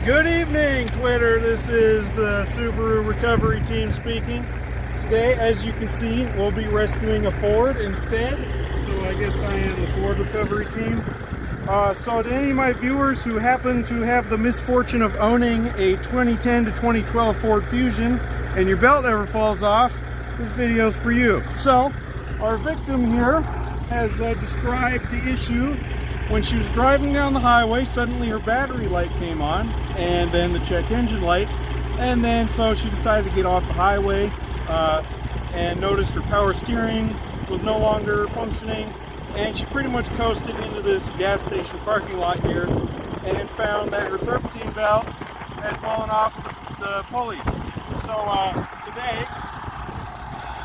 Good evening, Twitter. This is the Subaru recovery team speaking. Today, as you can see, we'll be rescuing a Ford instead. So I guess I am the Ford recovery team. So to any of my viewers who happen to have the misfortune of owning a 2010 to 2012 Ford Fusion and your belt never falls off, this video is for you. So our victim here has described the issue. When she was driving down the highway, suddenly her battery light came on, and then the check engine light, and then so she decided to get off the highway and noticed her power steering was no longer functioning, and she pretty much coasted into this gas station parking lot here and found that her serpentine belt had fallen off the pulleys. So today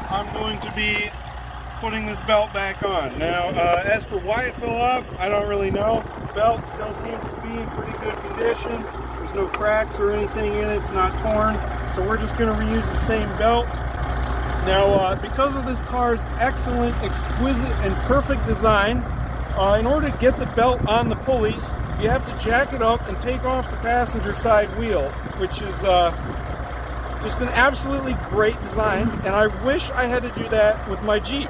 I'm going to be putting this belt back on. Now, as for why it fell off, I don't really know. The belt still seems to be in pretty good condition. There's no cracks or anything in it. It's not torn. So we're just going to reuse the same belt. Now, because of this car's excellent, exquisite, and perfect design, in order to get the belt on the pulleys, you have to jack it up and take off the passenger side wheel, which is just an absolutely great design, and I wish I had to do that with my Jeep.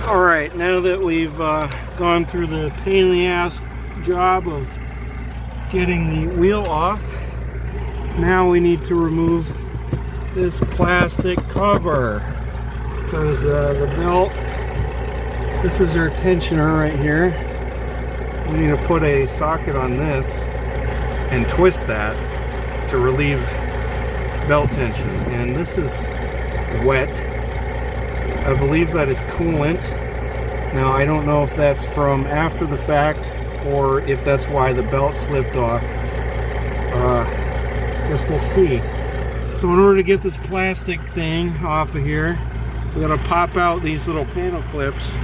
Alright, now that we've gone through the pain in the ass job of getting the wheel off, now we need to remove this plastic cover, because the belt, this is our tensioner right here. We need to put a socket on this and twist that to relieve belt tension, and this is wet. I believe that is coolant. Now I don't know if that's from after the fact or if that's why the belt slipped off. Guess we'll see. So in order to get this plastic thing off of here, we gotta pop out these little panel clips.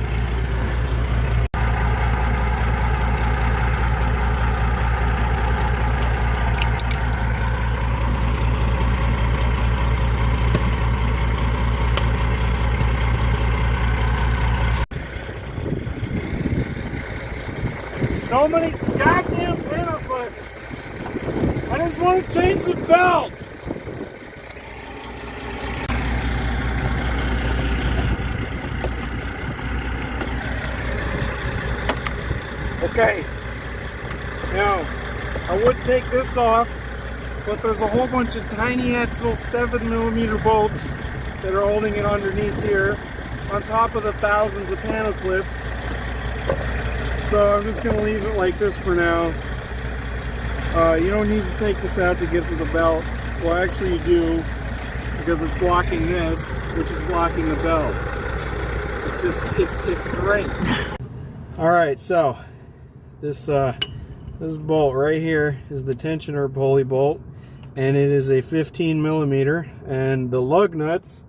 So many goddamn panel clips. I just want to change the belt. Okay. Now, I would take this off, but there's a whole bunch of tiny ass little 7mm bolts that are holding it underneath here, on top of the thousands of panel clips. So I'm just going to leave it like this for now. You don't need to take this out to get to the belt. Well, actually you do, because it's blocking this, which is blocking the belt. It's just, it's great. Alright, so this bolt right here is the tensioner pulley bolt, and it is a 15mm, and the lug nuts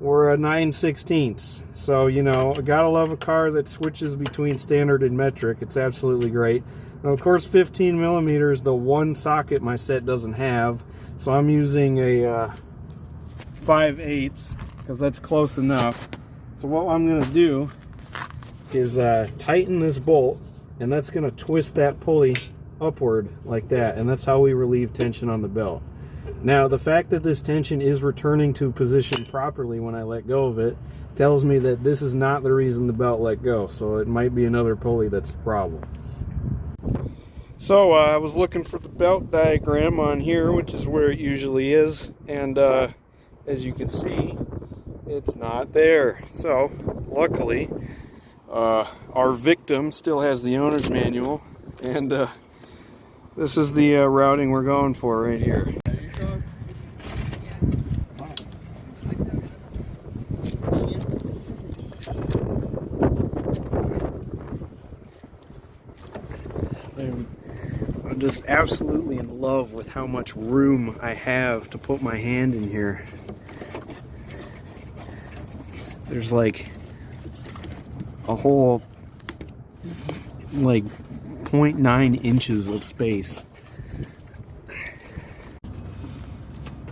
were a 9/16. So, you know, I gotta love a car that switches between standard and metric. It's absolutely great. Now, of course, 15mm is the one socket my set doesn't have, so I'm using a 5/8 because that's close enough. So what I'm gonna do is tighten this bolt, and that's gonna twist that pulley upward like that, and that's how we relieve tension on the belt. Now, the fact that this tension is returning to position properly when I let go of it tells me that this is not the reason the belt let go, so it might be another pulley that's the problem. So I was looking for the belt diagram on here, which is where it usually is, and as you can see, it's not there. So luckily our victim still has the owner's manual, and this is the routing we're going for right here. I'm just absolutely in love with how much room I have to put my hand in here. There's like a whole like 0.9 inches of space.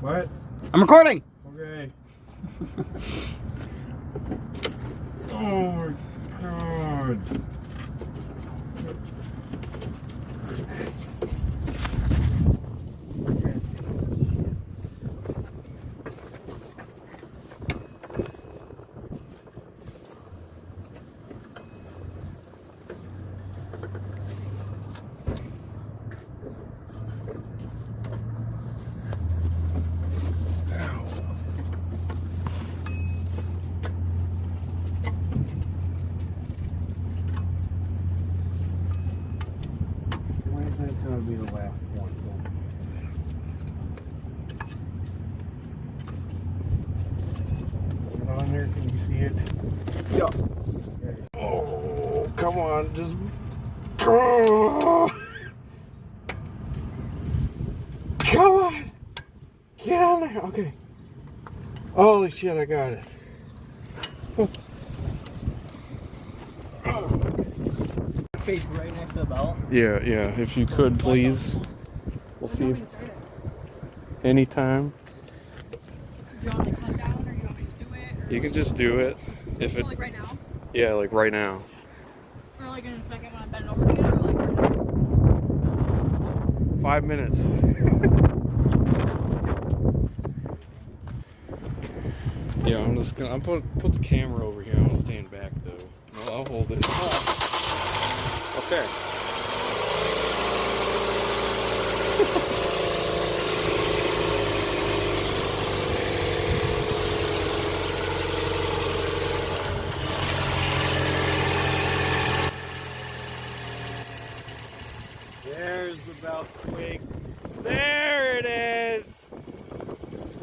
What? I'm recording! Okay. Oh my god. That's gonna be the last one. Is it on there? Can you see it? Yeah. Okay. Oh, come on, just go. Come on, get on there. Okay. Holy shit, I got it. Face right next to the belt. Yeah, if you could, please. We'll see if anytime. Do you want me to come down or do you want me to just do it? Or You can just do it. If so it, like right now? yeah, like right now. Or like in a second when I bend over again? Or like right now? 5 minutes. Yeah, I'm just gonna. Put the camera over here. I'm gonna stand back though. I'll hold it. Okay. There's the belt squeak. There it is.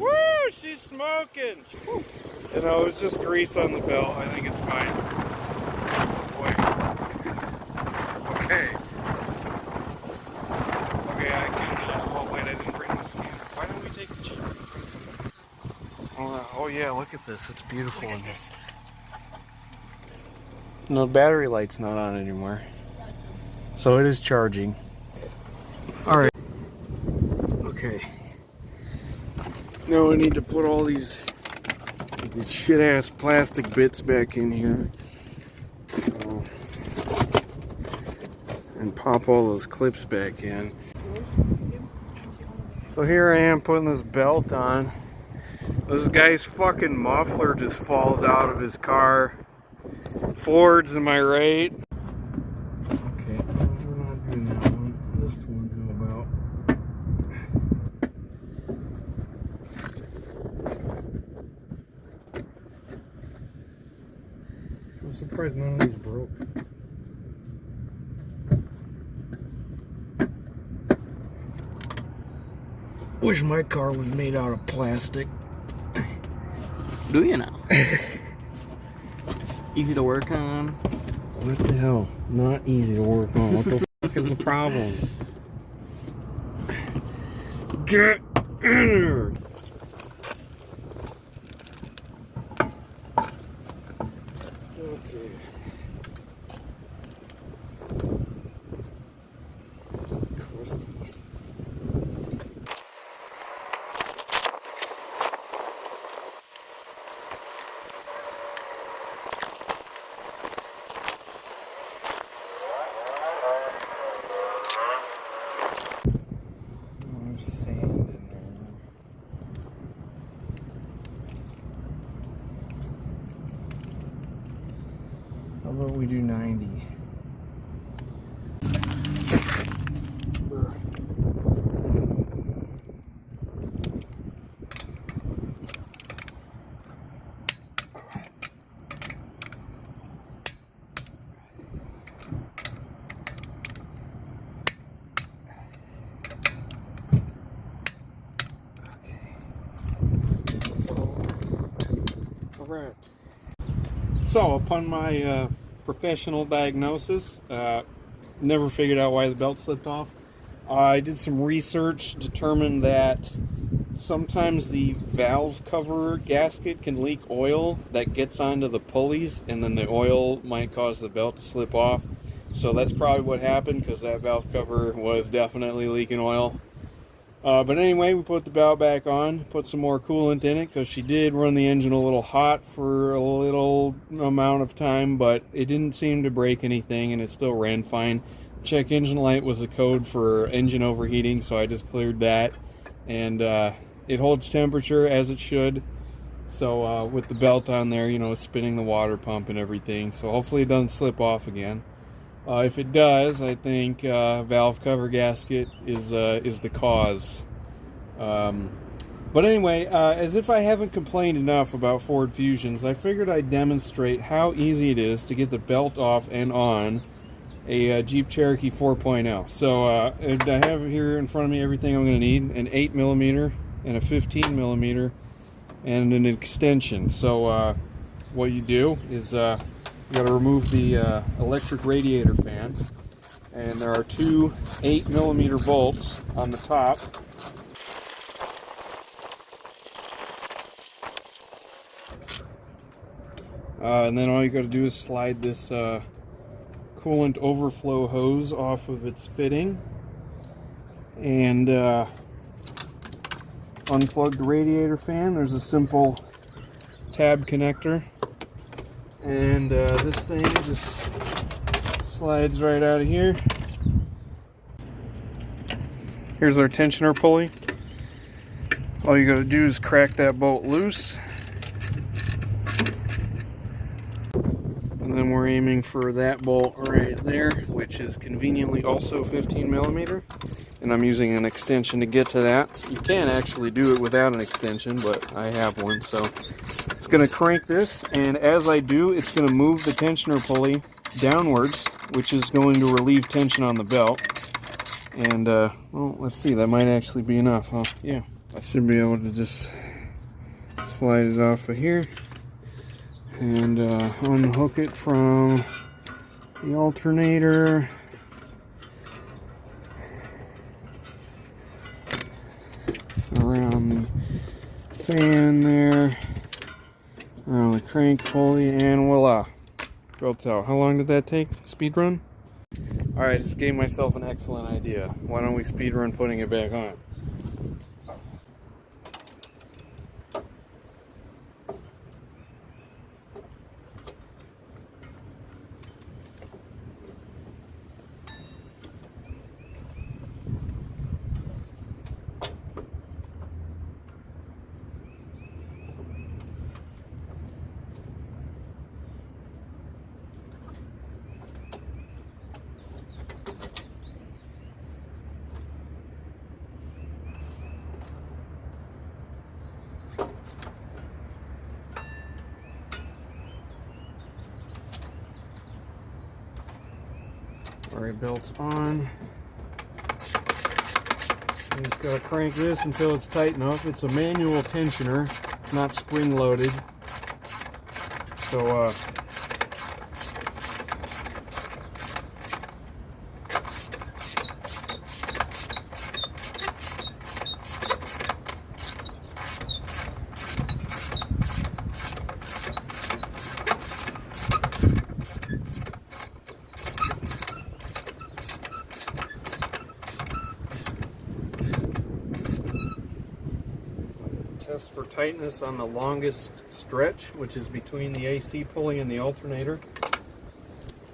Woo! She's smoking. Woo. You know, it's just grease on the belt. I think it's fine. Boy. Okay. Okay, I can. Oh wait, I didn't bring this camera. Why don't we take a cheap? Oh yeah, look at this. It's beautiful in this. No, the battery light's not on anymore. So it is charging. Alright. Okay. Now I need to put all these shit ass plastic bits back in here. And pop all those clips back in. So here I am putting this belt on. This guy's fucking muffler just falls out of his car. Fords, am I right? Okay, we're not doing that one. This one go about. I'm surprised none of these broke. Wish my car was made out of plastic. Do you now? Easy to work on. What the hell? Not easy to work on. What the fuck is the problem? Get in here! Okay. There's sand in there. How about we do 90? Alright. So, upon my professional diagnosis, never figured out why the belt slipped off. I did some research, determined that sometimes the valve cover gasket can leak oil that gets onto the pulleys, and then the oil might cause the belt to slip off. So that's probably what happened, because that valve cover was definitely leaking oil. But anyway, we put the belt back on, put some more coolant in it, because she did run the engine a little hot for a little amount of time, but it didn't seem to break anything, and it still ran fine. Check engine light was a code for engine overheating, so I just cleared that. And it holds temperature as it should. So with the belt on there, you know, spinning the water pump and everything. So hopefully it doesn't slip off again. If it does, I think valve cover gasket is the cause. But anyway, as if I haven't complained enough about Ford Fusions, I figured I'd demonstrate how easy it is to get the belt off and on a Jeep Cherokee 4.0. So I have here in front of me everything I'm going to need: an 8mm and a 15mm and an extension. So what you do is you got to remove the electric radiator fan, and there are two 8mm bolts on the top. And then all you got to do is slide this coolant overflow hose off of its fitting, and unplug the radiator fan. There's a simple tab connector, and this thing just slides right out of here. Here's our tensioner pulley. All you got to do is crack that bolt loose, and then we're aiming for that bolt right there, which is conveniently also 15mm, and I'm using an extension to get to that. You can actually do it without an extension, but I have one. So it's going to crank this, and as I do, it's going to move the tensioner pulley downwards, which is going to relieve tension on the belt. And well, let's see, that might actually be enough, huh? Yeah, I should be able to just slide it off of here and unhook it from the alternator. Around the fan there, around the crank pulley, and voila, belt's out. How long did that take? Speed run? Alright, just gave myself an excellent idea. Why don't we speed run putting it back on? Alright, belt's on. You just gotta crank this until it's tight enough. It's a manual tensioner, not spring loaded. So test for tightness on the longest stretch, which is between the AC pulley and the alternator.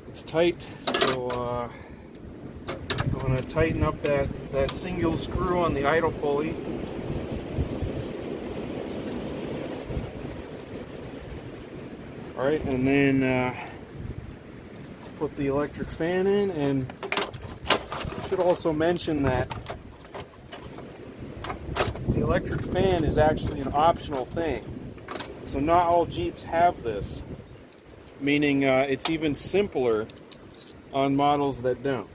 It's tight, so I'm going to tighten up that single screw on the idle pulley. Alright, and then let's put the electric fan in, and I should also mention that the electric fan is actually an optional thing. So not all Jeeps have this, meaning it's even simpler on models that don't.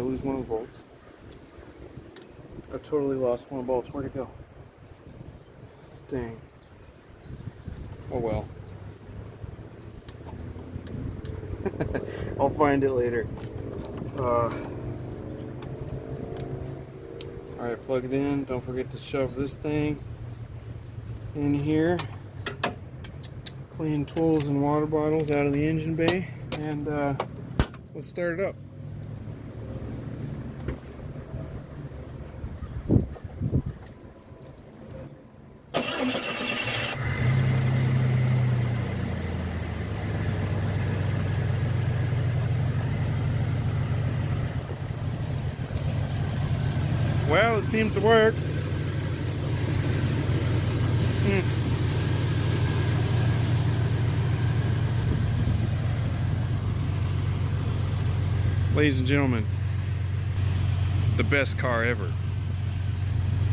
lose one of the bolts. I totally lost one of the bolts. Where'd it go? Dang. Oh well. I'll find it later. Alright, plug it in. Don't forget to shove this thing in here. Clean tools and water bottles out of the engine bay. And let's start it up. Well, it seems to work. Ladies and gentlemen, the best car ever.